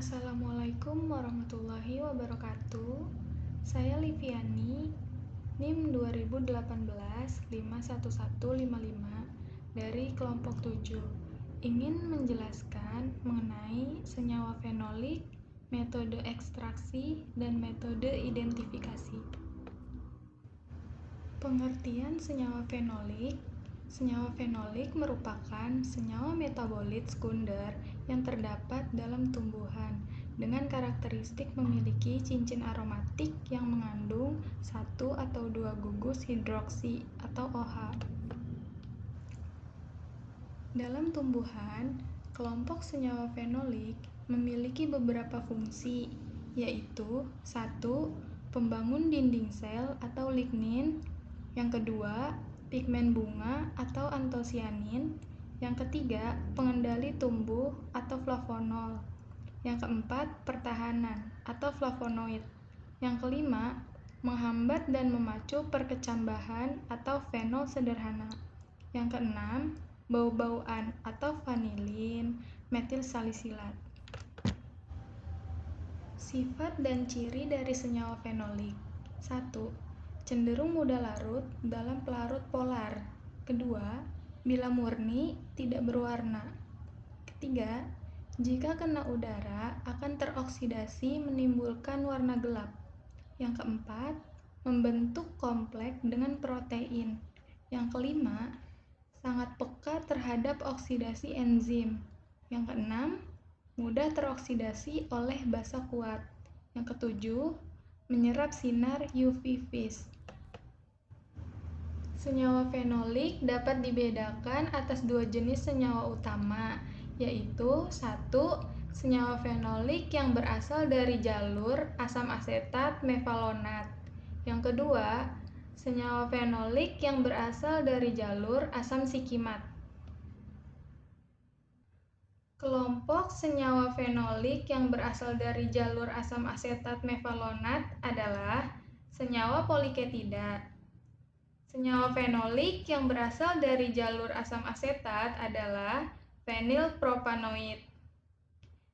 Assalamualaikum warahmatullahi wabarakatuh. Saya Liviani, NIM 2018-51155 dari kelompok 7. Ingin menjelaskan mengenai senyawa fenolik, metode ekstraksi, dan metode identifikasi. Pengertian senyawa fenolik. Senyawa fenolik merupakan senyawa metabolit sekunder yang terdapat dalam tumbuhan dengan karakteristik memiliki cincin aromatik yang mengandung 1 atau 2 gugus hidroksi atau OH. Dalam tumbuhan, kelompok senyawa fenolik memiliki beberapa fungsi, yaitu 1. Pembangun dinding sel atau lignin. Yang kedua, pigmen bunga atau antosianin. Yang ketiga, pengendali tumbuh atau flavonol. Yang keempat, pertahanan atau flavonoid. Yang kelima, menghambat dan memacu perkecambahan atau fenol sederhana. Yang keenam, bau-bauan atau vanilin, metil salisilat. Sifat dan ciri dari senyawa fenolik. 1. Cenderung mudah larut dalam pelarut polar. Kedua, bila murni tidak berwarna. Ketiga, jika kena udara akan teroksidasi menimbulkan warna gelap. Yang keempat, membentuk kompleks dengan protein. Yang kelima, sangat peka terhadap oksidasi enzim. Yang keenam, mudah teroksidasi oleh basa kuat. Yang ketujuh, menyerap sinar UV-vis. Senyawa fenolik dapat dibedakan atas dua jenis senyawa utama, yaitu 1. Senyawa fenolik yang berasal dari jalur asam asetat mevalonat. Yang kedua, senyawa fenolik yang berasal dari jalur asam sikimat. Kelompok senyawa fenolik yang berasal dari jalur asam asetat mevalonat adalah senyawa poliketida. Senyawa fenolik yang berasal dari jalur asam asetat adalah fenilpropanoid.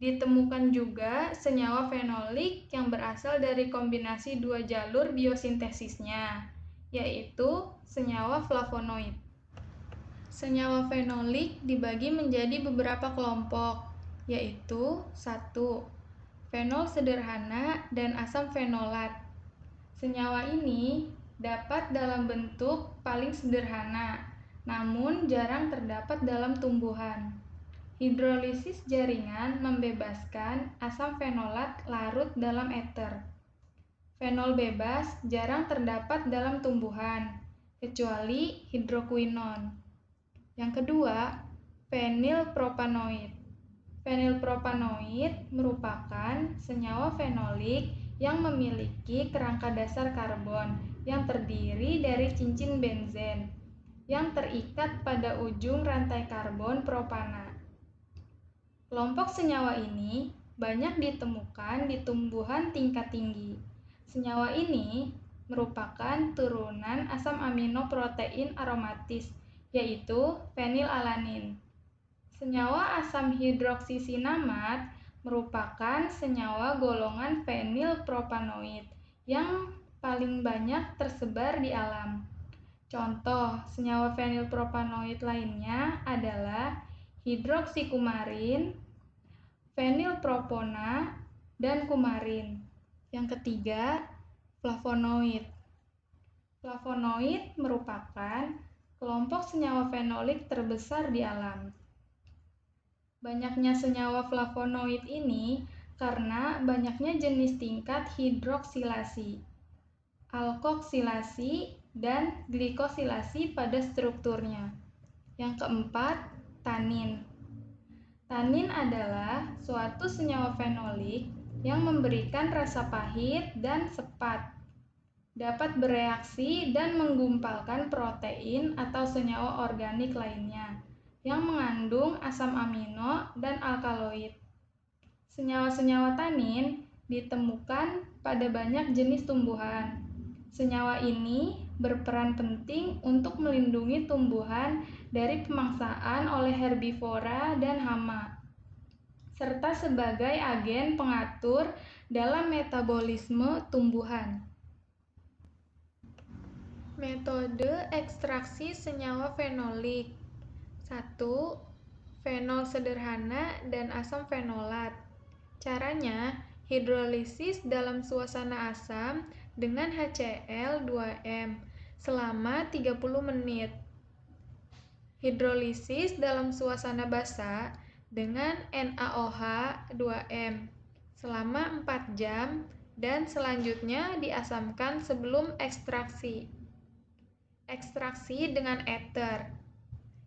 Ditemukan juga senyawa fenolik yang berasal dari kombinasi dua jalur biosintesisnya, yaitu senyawa flavonoid. Senyawa fenolik dibagi menjadi beberapa kelompok, yaitu 1. Fenol sederhana dan asam fenolat. Senyawa ini dapat dalam bentuk paling sederhana, namun jarang terdapat dalam tumbuhan. Hidrolisis jaringan membebaskan asam fenolat larut dalam ether. Fenol bebas jarang terdapat dalam tumbuhan, kecuali hidroquinon. Yang kedua, fenilpropanoid. Fenilpropanoid merupakan senyawa fenolik yang memiliki kerangka dasar karbon yang terdiri dari cincin benzen yang terikat pada ujung rantai karbon propana. Kelompok senyawa ini banyak ditemukan di tumbuhan tingkat tinggi. Senyawa ini merupakan turunan asam amino protein aromatis, yaitu fenilalanin. Senyawa asam hidroksisinamat merupakan senyawa golongan fenilpropanoid yang paling banyak tersebar di alam. Contoh senyawa fenilpropanoid lainnya adalah hidroksikumarin, fenilpropona, dan kumarin. Yang ketiga, flavonoid. Flavonoid merupakan kelompok senyawa fenolik terbesar di alam. Banyaknya senyawa flavonoid ini karena banyaknya jenis tingkat hidroksilasi, alkoksilasi, dan glikosilasi pada strukturnya. Yang keempat, tanin. Tanin adalah suatu senyawa fenolik yang memberikan rasa pahit dan sepat, dapat bereaksi dan menggumpalkan protein atau senyawa organik lainnya yang mengandung asam amino dan alkaloid. Senyawa-senyawa tanin ditemukan pada banyak jenis tumbuhan. Senyawa ini berperan penting untuk melindungi tumbuhan dari pemangsaan oleh herbivora dan hama. serta sebagai agen pengatur dalam metabolisme tumbuhan. Metode ekstraksi senyawa fenolik. 1. Fenol sederhana dan asam fenolat. Caranya, hidrolisis dalam suasana asam dengan HCl 2M selama 30 menit. Hidrolisis dalam suasana basa dengan NaOH 2M selama 4 jam dan selanjutnya diasamkan sebelum ekstraksi. Ekstraksi dengan ether.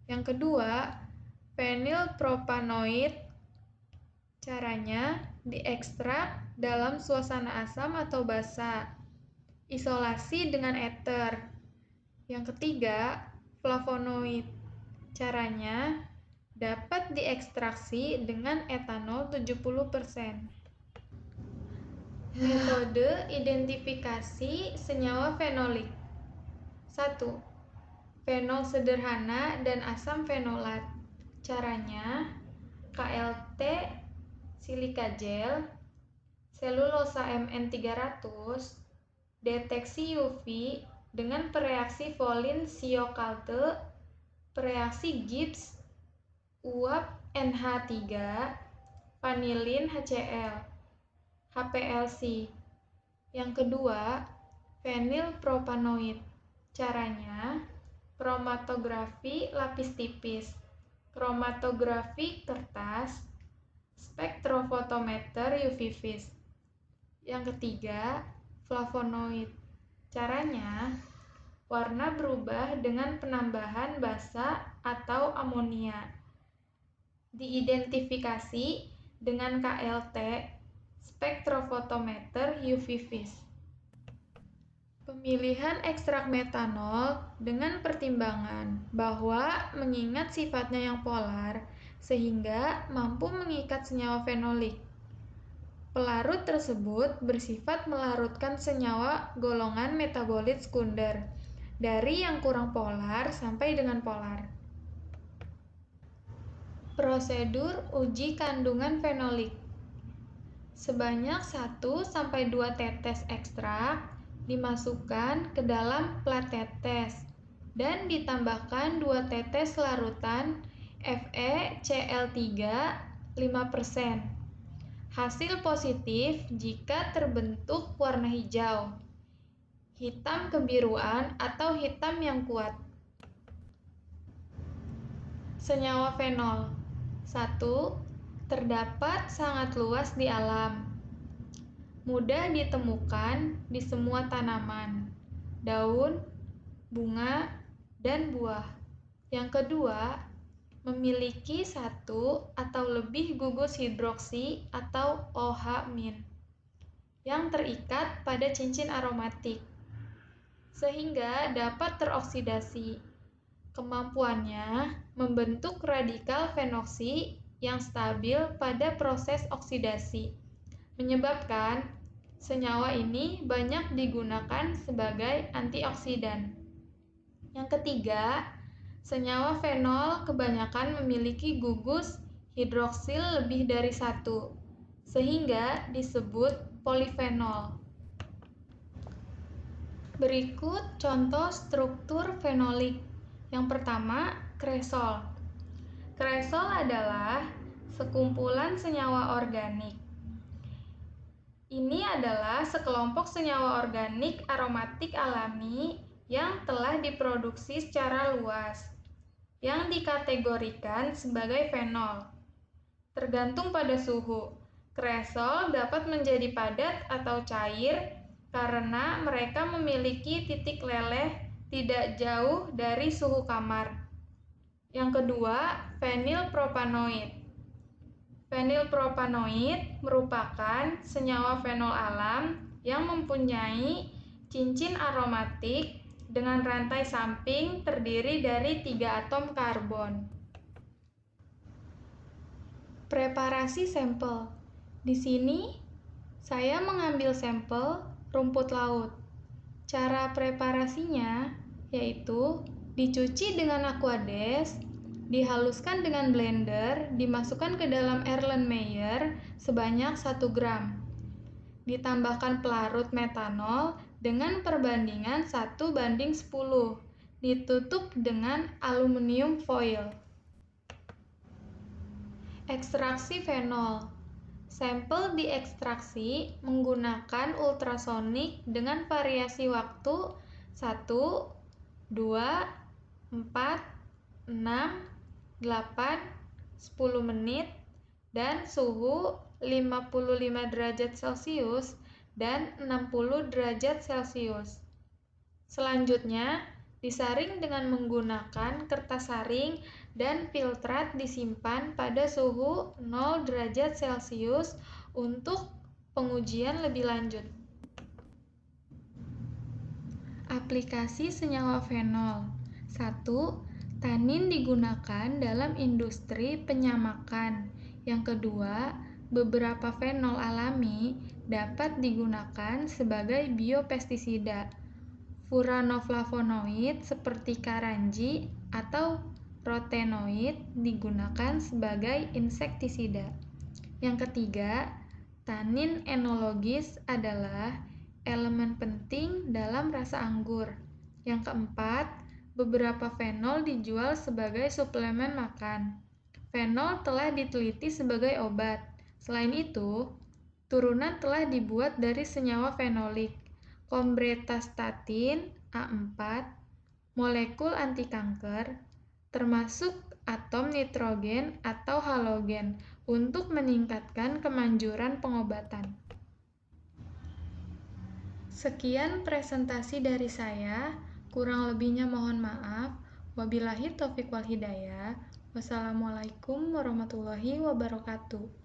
Yang kedua, fenilpropanoid. Caranya, diekstrak dalam suasana asam atau basa. Isolasi dengan ether. Yang ketiga, flavonoid. Caranya, dapat diekstraksi dengan etanol 70%. Metode identifikasi senyawa fenolik. 1. Fenol sederhana dan asam fenolat. Caranya, KLT silika gel, selulosa Mn300, deteksi UV dengan pereaksi Volin Sio-Kalte, pereaksi Gibbs, uap NH3, vanilin HCl, HPLC. Yang kedua, fenilpropanoid. Caranya, kromatografi lapis tipis, kromatografi kertas, spektrofotometer UV vis. Yang ketiga, flavonoid. Caranya, warna berubah dengan penambahan basa atau amonia. Diidentifikasi dengan KLT, spektrofotometer UV vis. Pemilihan ekstrak metanol dengan pertimbangan bahwa mengingat sifatnya yang polar sehingga mampu mengikat senyawa fenolik. Pelarut tersebut bersifat melarutkan senyawa golongan metabolit sekunder dari yang kurang polar sampai dengan polar. Prosedur uji kandungan fenolik. Sebanyak 1-2 tetes ekstrak dimasukkan ke dalam plat tetes dan ditambahkan 2 tetes larutan FeCl3 5%. Hasil positif jika terbentuk warna hijau, hitam kebiruan atau hitam yang kuat. Senyawa fenol. 1. Terdapat sangat luas di alam. Mudah ditemukan di semua tanaman, daun, bunga, dan buah. Yang kedua, memiliki 1 atau lebih gugus hidroksi atau OH- yang terikat pada cincin aromatik, sehingga dapat teroksidasi. Kemampuannya membentuk radikal fenoksi yang stabil pada proses oksidasi, menyebabkan senyawa ini banyak digunakan sebagai antioksidan. Yang ketiga, senyawa fenol kebanyakan memiliki gugus hidroksil lebih dari 1, sehingga disebut polifenol. Berikut contoh struktur fenolik. Yang pertama, kresol. Kresol adalah sekumpulan senyawa organik. Ini adalah sekelompok senyawa organik aromatik alami yang telah diproduksi secara luas, yang dikategorikan sebagai fenol. Tergantung pada suhu, kresol dapat menjadi padat atau cair karena mereka memiliki titik leleh tidak jauh dari suhu kamar. Yang kedua, fenilpropanoid. Fenilpropanoid merupakan senyawa fenol alam yang mempunyai cincin aromatik dengan rantai samping terdiri dari 3 atom karbon. Preparasi sampel. Di sini, saya mengambil sampel rumput laut. Cara preparasinya yaitu dicuci dengan aquades, Dihaluskan dengan blender, dimasukkan ke dalam Erlenmeyer sebanyak 1 gram. Ditambahkan pelarut metanol dengan perbandingan 1:10. Ditutup dengan aluminium foil. Ekstraksi fenol. Sampel diekstraksi menggunakan ultrasonik dengan variasi waktu 1, 2, 4, 6, 8, 10 menit dan suhu 55 derajat Celcius dan 60 derajat Celcius. Selanjutnya, disaring dengan menggunakan kertas saring dan filtrat disimpan pada suhu 0 derajat Celcius untuk pengujian lebih lanjut. Aplikasi senyawa fenol. 1. Tanin digunakan dalam industri penyamakan. Yang kedua, beberapa fenol alami dapat digunakan sebagai biopestisida. Furanoflavonoid seperti karanji atau rotenoid digunakan sebagai insektisida. Yang ketiga, tanin enologis adalah elemen penting dalam rasa anggur. Yang keempat, beberapa fenol dijual sebagai suplemen makan. Fenol telah diteliti sebagai obat. Selain itu, turunan telah dibuat dari senyawa fenolik, kombretastatin A4, molekul anti kanker, termasuk atom nitrogen atau halogen untuk meningkatkan kemanjuran pengobatan. Sekian presentasi dari saya, kurang lebihnya mohon maaf. Wabillahi taufiq wal hidayah. Wassalamualaikum warahmatullahi wabarakatuh.